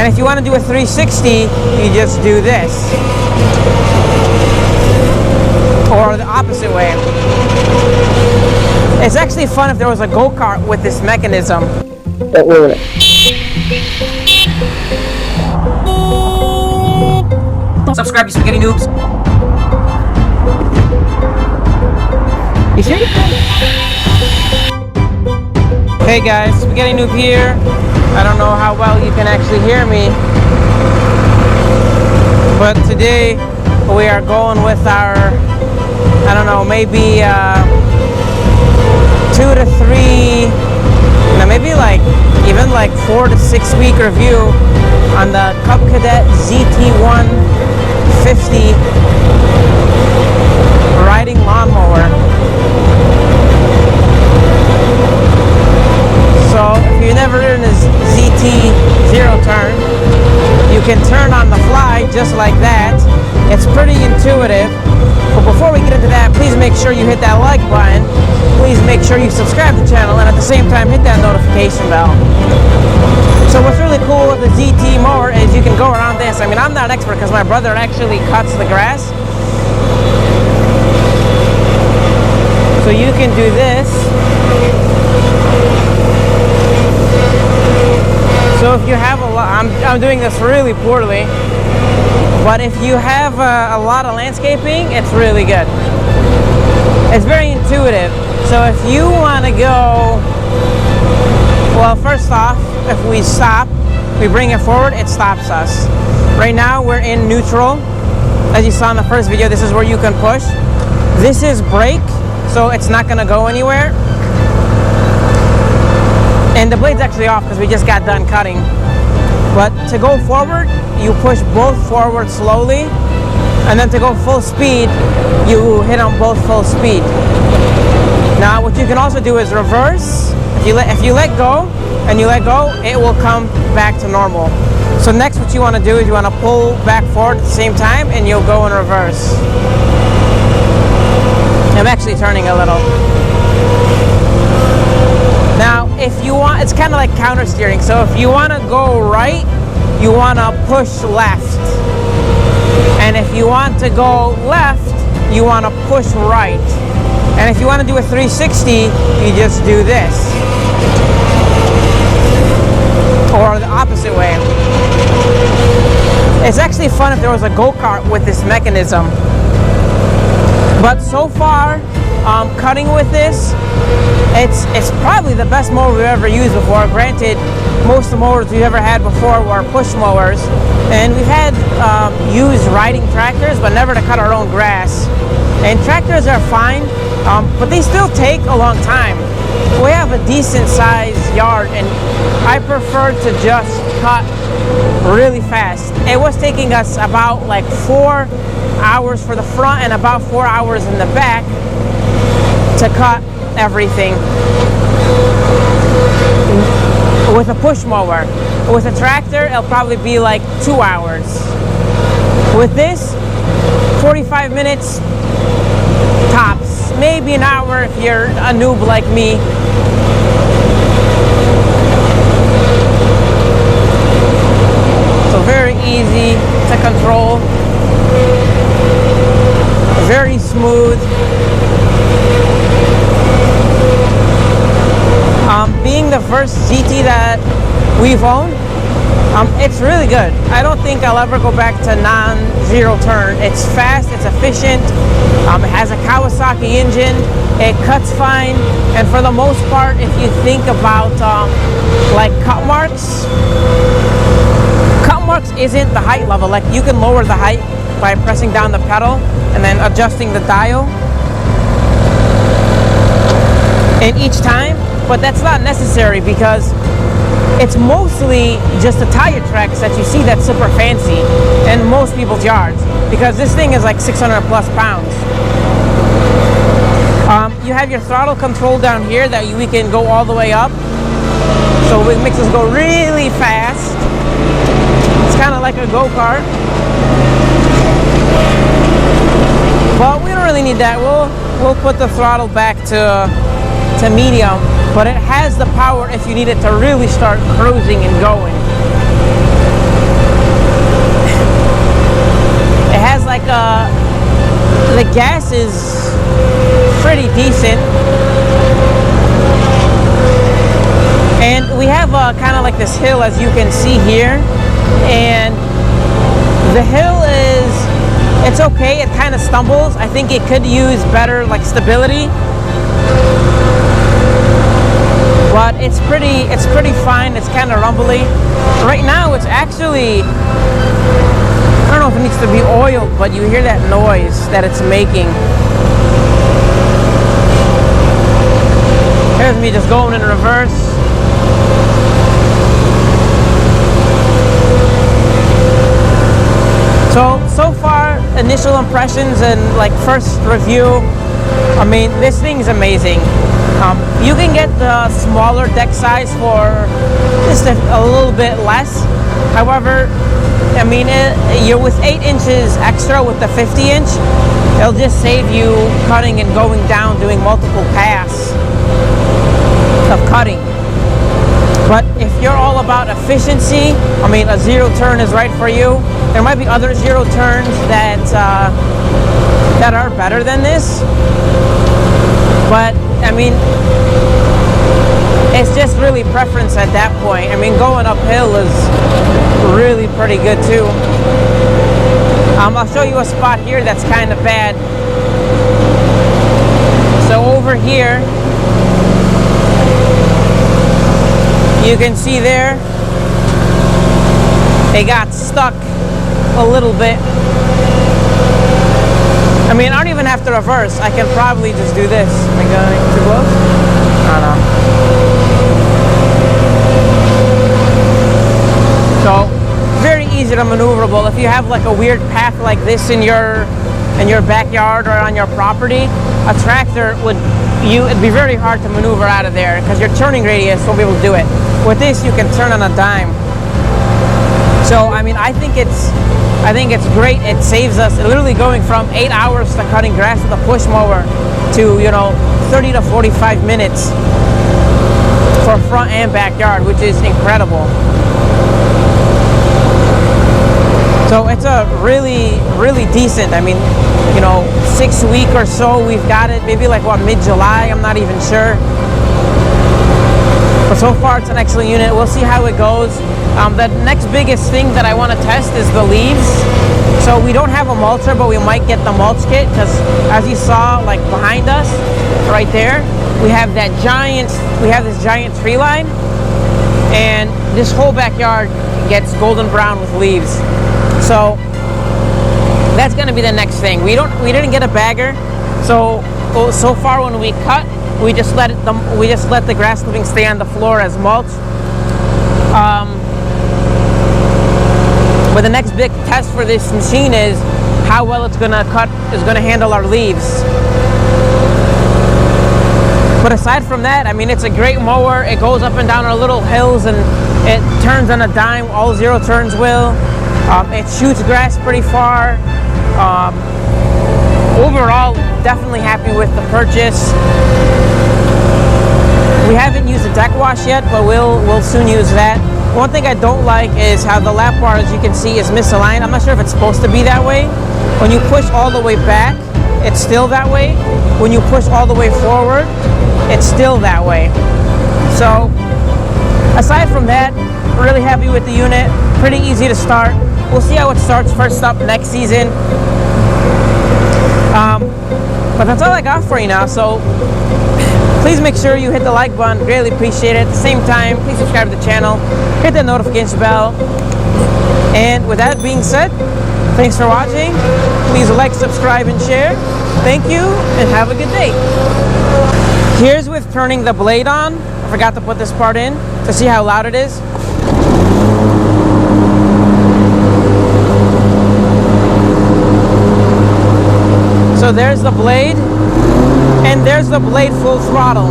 And if you want to do a 360, you just do this. Or the opposite way. It's actually fun if there was a go-kart with this mechanism. Subscribe, you spaghetti noobs. You see? Hey guys, Spaghetti Noob here. I don't know how well you can actually hear me, but today we are going with our, I don't know, maybe 2 to 3, no, maybe like even like 4 to 6 week review on the Cub Cadet ZT1 50 riding lawnmower. So if you've never ridden a ZT0 turn, you can turn on the fly just like that. It's pretty intuitive. But before we get into that, please make sure you hit that like button. Please make sure you subscribe to the channel, and at the same time hit that notification bell. So what's really cool with the ZT mower is you can go around this. I mean, I'm not an expert because my brother actually cuts the grass. So you can do this. So if you have a lot, I'm doing this really poorly, but if you have a lot of landscaping, it's really good. It's very intuitive. So if you want to go, well, first off, if we stop, we bring it forward, it stops us. Right now we're in neutral. As you saw in the first video, this is where you can push. This is brake, so it's not going to go anywhere. And the blade's actually off because we just got done cutting. But to go forward, you push both forward slowly, and then to go full speed, you hit on both full speed. Now what you can also do is reverse. If you let go and you let go, it will come back to normal. So next what you want to do is you want to pull back forward at the same time, and you'll go in reverse. I'm actually turning a little. Now, if you want, it's kind of like counter steering. So if you want to go right, you want to push left. And if you want to go left, you want to push right. And if you want to do a 360, you just do this. Or the opposite way. It's actually fun if there was a go-kart with this mechanism. But so far, cutting with this, it's probably the best mower we've ever used before. Granted, most of the mowers we've ever had before were push mowers, and we've had used riding tractors, but never to cut our own grass. And tractors are fine, but they still take a long time. We have a decent sized yard, and I prefer to just cut really fast. It was taking us about like 4 hours for the front and about 4 hours in the back to cut everything with a push mower. With a tractor, it'll probably be like 2 hours. With this, 45 minutes tops, maybe an hour if you're a noob like me. So very easy to control, very smooth. Being the first ZT that we've owned, it's really good. I don't think I'll ever go back to non-zero turn. It's fast, it's efficient, it has a Kawasaki engine, it cuts fine, and for the most part, if you think about like cut marks isn't the height level. Like you can lower the height by pressing down the pedal and then adjusting the dial. And each time, but that's not necessary because it's mostly just the tire tracks that you see that's super fancy in most people's yards, because this thing is like 600 plus pounds. You have your throttle control down here that we can go all the way up, so it makes us go really fast. It's kind of like a go-kart, but we don't really need that. We'll put the throttle back to medium, but it has the power if you need it to really start cruising and going. the gas is pretty decent. And we have kind of like this hill, as you can see here, and the hill it's okay. It kind of stumbles. I think it could use better like stability, but it's pretty fine. It's kind of rumbly. Right now it's actually, I don't know if it needs to be oiled, but you hear that noise that it's making. Here's me just going in reverse. So far, initial impressions and like first review, I mean, this thing's amazing. You can get the smaller deck size for just a little bit less. However, I mean, you're with 8 inches extra with the 50-inch, it'll just save you cutting and going down, doing multiple passes of cutting. But if you're all about efficiency, I mean, a zero turn is right for you. There might be other zero turns that are better than this, but I mean, it's just really preference at that point. I mean, going uphill is really pretty good too. I'll show you a spot here that's kind of bad. So over here, you can see there, they got stuck a little bit. I mean, I don't even have to reverse. I can probably just do this. Am I going too close? I don't know. So, very easy to maneuverable. If you have like a weird path like this in your backyard or on your property, a tractor it'd be very hard to maneuver out of there because your turning radius won't be able to do it. With this, you can turn on a dime. So, I mean, I think it's great. It saves us literally going from 8 hours to cutting grass with a push mower to, 30 to 45 minutes for front and backyard, which is incredible. So it's a really, really decent, I mean, 6 week or so, we've got it, maybe like mid-July, I'm not even sure. But so far it's an excellent unit. We'll see how it goes. The next biggest thing that I want to test is the leaves. So we don't have a mulcher, but we might get the mulch kit, because as you saw, like behind us, right there, we have this giant tree line, and this whole backyard gets golden brown with leaves. So that's going to be the next thing. We didn't get a bagger, so far when we cut, we just let the grass clippings stay on the floor as mulch. But the next big test for this machine is how well it's gonna handle our leaves. But aside from that, I mean, it's a great mower. It goes up and down our little hills, and it turns on a dime. All zero turns will. It shoots grass pretty far. Overall, definitely happy with the purchase. We haven't used a deck wash yet, but we'll soon use that. One thing I don't like is how the lap bar, as you can see, is misaligned. I'm not sure if it's supposed to be that way. When you push all the way back, it's still that way. When you push all the way forward, it's still that way. So, aside from that, really happy with the unit. Pretty easy to start. We'll see how it starts first up next season. But that's all I got for you now. So, please make sure you hit the like button. Greatly appreciate it. At the same time, please subscribe to the channel. Hit the notification bell. And with that being said, thanks for watching. Please like, subscribe, and share. Thank you, and have a good day. Here's with turning the blade on. I forgot to put this part in to see how loud it is. So there's the blade, and there's the blade full throttle.